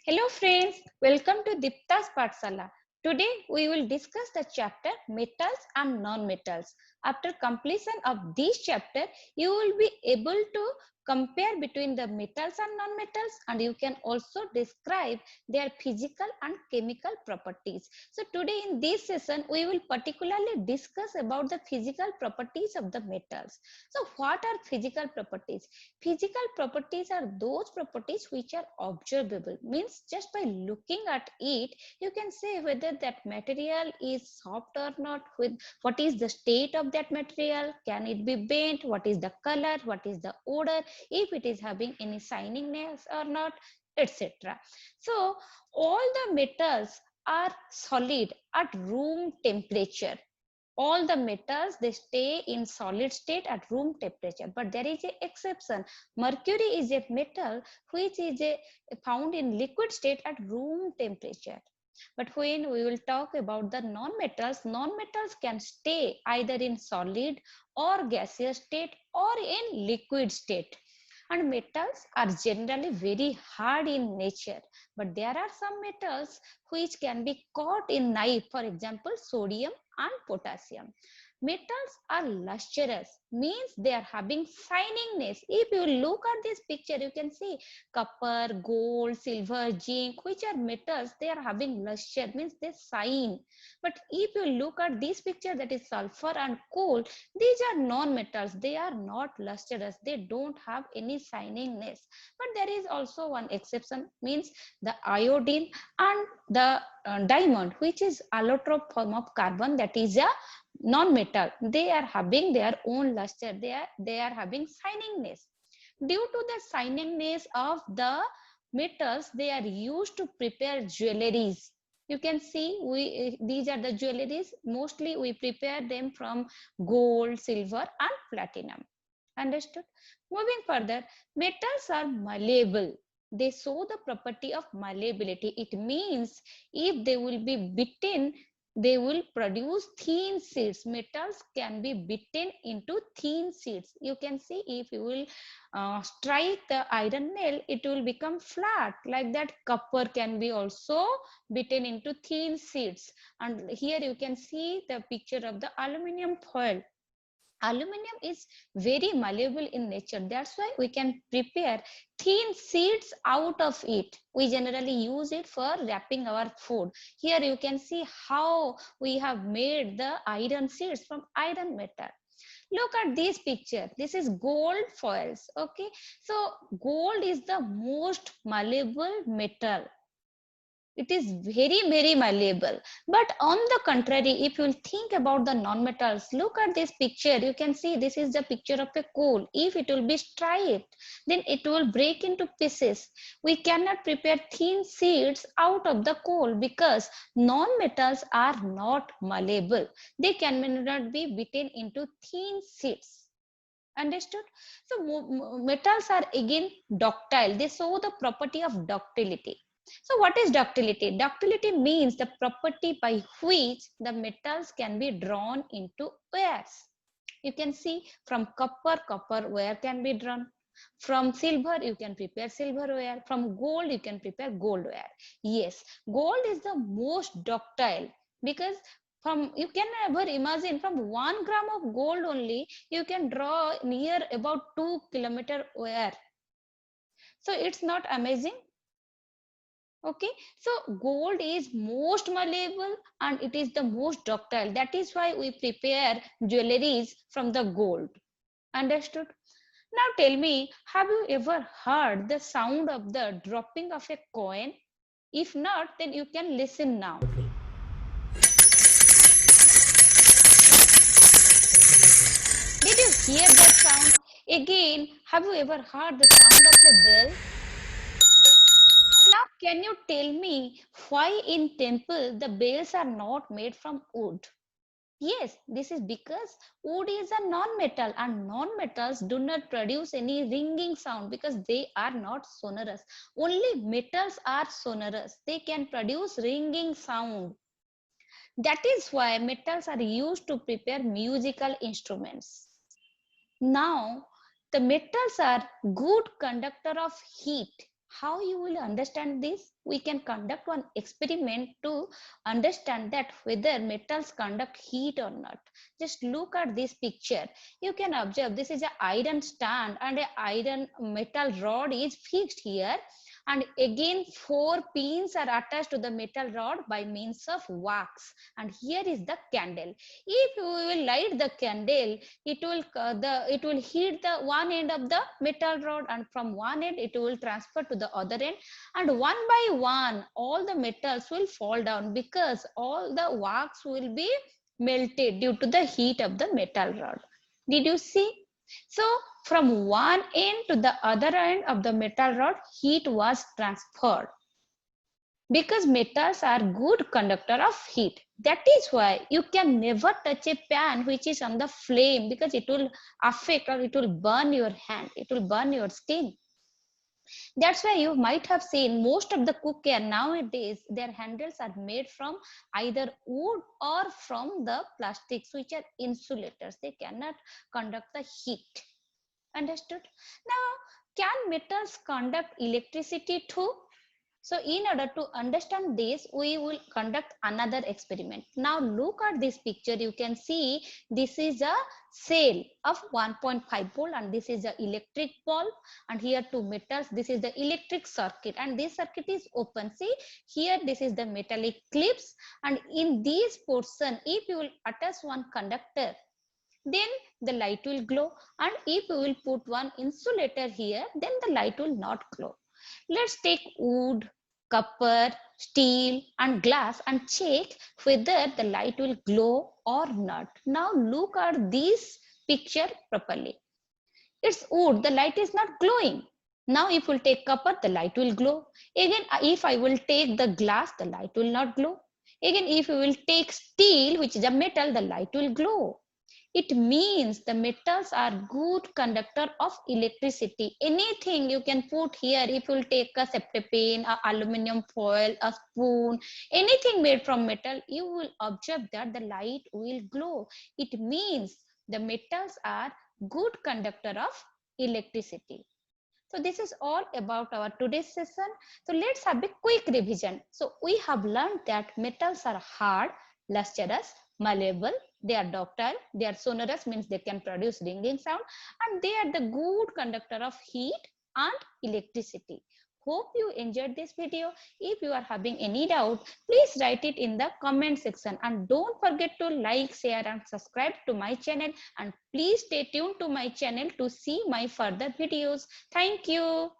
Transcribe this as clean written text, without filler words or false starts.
Hello friends, welcome to Dipta's Pathsala. Today we will discuss the chapter Metals and Non-Metals. After completion of this chapter, you will be able to compare between the metals and non-metals, and you can also describe their physical and chemical properties. So today in this session, we will particularly discuss about the physical properties of the metals. So what are physical properties? Physical properties are those properties which are observable, means just by looking at it you can say whether that material is soft or not, with what is the state of that material, can it be bent, what is the color, what is the odor, if it is having any shiningness or not, etc. So all the metals are solid at room temperature. All the metals, they stay in solid state at room temperature, but there is an exception. Mercury is a metal which is found in liquid state at room temperature. But when we will talk about the non-metals can stay either in solid or gaseous state or in liquid state. And metals are generally very hard in nature, but there are some metals which can be caught in knife, for example sodium and potassium. Metals are lustrous, means they are having shiningness. If you look at this picture, you can see copper, gold, silver, zinc, which are metals, they are having luster, means they shine. But if you look at this picture, that is sulfur and coal, these are non-metals, they are not lustrous, they don't have any shiningness. But there is also one exception, means the iodine and the diamond, which is allotrope form of carbon, that is a non-metal, they are having their own luster, they are having shiningness. Due to the shiningness of the metals, they are used to prepare jewelries. You can see these are the jewelries, mostly we prepare them from gold, silver and platinum. Understood? Moving further, metals are malleable. They show the property of malleability. It means if they will be beaten, they will produce thin sheets. Metals can be beaten into thin sheets. You can see if you will strike the iron nail, it will become flat. Like that, copper can be also beaten into thin sheets. And here you can see the picture of the aluminum foil. Aluminum is very malleable in nature, that's why we can prepare thin sheets out of it. We generally use it for wrapping our food. Here you can see how we have made the iron sheets from iron metal. Look at this picture, this is gold foils. Okay, so gold is the most malleable metal. It is very malleable. But on the contrary, if you think about the non-metals, look at this picture, you can see this is the picture of a coal. If it will be striped, then it will break into pieces. We cannot prepare thin sheets out of the coal because non-metals are not malleable, they cannot be beaten into thin sheets. Understood? So metals are again ductile, they show the property of ductility. So what is ductility? Ductility means the property by which the metals can be drawn into wires. You can see from copper wire can be drawn. From silver, you can prepare silver wire. From gold, you can prepare gold wire. Yes, gold is the most ductile because from you can never imagine from 1 gram of gold only you can draw near about 2 kilometer wire. So it's not amazing. Okay, so gold is most malleable and it is the most ductile. That is why we prepare jewelries from the gold. Understood? Now tell me, have you ever heard the sound of the dropping of a coin? If not, then you can listen now. Did you hear that sound? Again, have you ever heard the sound of a bell? Now, can you tell me why in temple the bells are not made from wood? Yes, this is because wood is a non-metal and non-metals do not produce any ringing sound because they are not sonorous. Only metals are sonorous. They can produce ringing sound. That is why metals are used to prepare musical instruments. Now, the metals are good conductor of heat. How you will understand this? We can conduct one experiment to understand that whether metals conduct heat or not. Just look at this picture. You can observe this is an iron stand and an iron metal rod is fixed here, and again 4 pins are attached to the metal rod by means of wax, and here is the candle. If we will light the candle, it will heat the one end of the metal rod, and from one end it will transfer to the other end, and one by one all the metals will fall down because all the wax will be melted due to the heat of the metal rod. Did you see? So from one end to the other end of the metal rod, heat was transferred. Because metals are good conductor of heat. That is why you can never touch a pan which is on the flame, because it will affect or it will burn your hand, it will burn your skin. That's why you might have seen most of the cookware nowadays, their handles are made from either wood or from the plastics, which are insulators. They cannot conduct the heat. Understood? Now, can metals conduct electricity too? So in order to understand this, we will conduct another experiment. Now look at this picture. You can see this is a cell of 1.5 volt and this is the electric bulb, and here two metals. This is the electric circuit and this circuit is open. See here, this is the metallic clips, and in this portion, if you will attach one conductor, then the light will glow, and if you will put one insulator here, then the light will not glow. Let's take wood, copper, steel and glass and check whether the light will glow or not. Now look at this picture properly. It's wood, the light is not glowing. Now if we'll take copper, the light will glow. Again, if I will take the glass, the light will not glow. Again, if we will take steel, which is a metal, the light will glow. It means the metals are good conductor of electricity. Anything you can put here, if you will take a septipene, a aluminum foil, a spoon, anything made from metal, you will observe that the light will glow. It means the metals are good conductor of electricity. So this is all about our today's session. So let's have a quick revision. So we have learned that metals are hard, lustrous, malleable, they are ductile, they are sonorous, means they can produce ringing sound, and they are the good conductor of heat and electricity. Hope you enjoyed this video. If you are having any doubt, please write it in the comment section, and don't forget to like, share and subscribe to my channel, and please stay tuned to my channel to see my further videos. Thank you.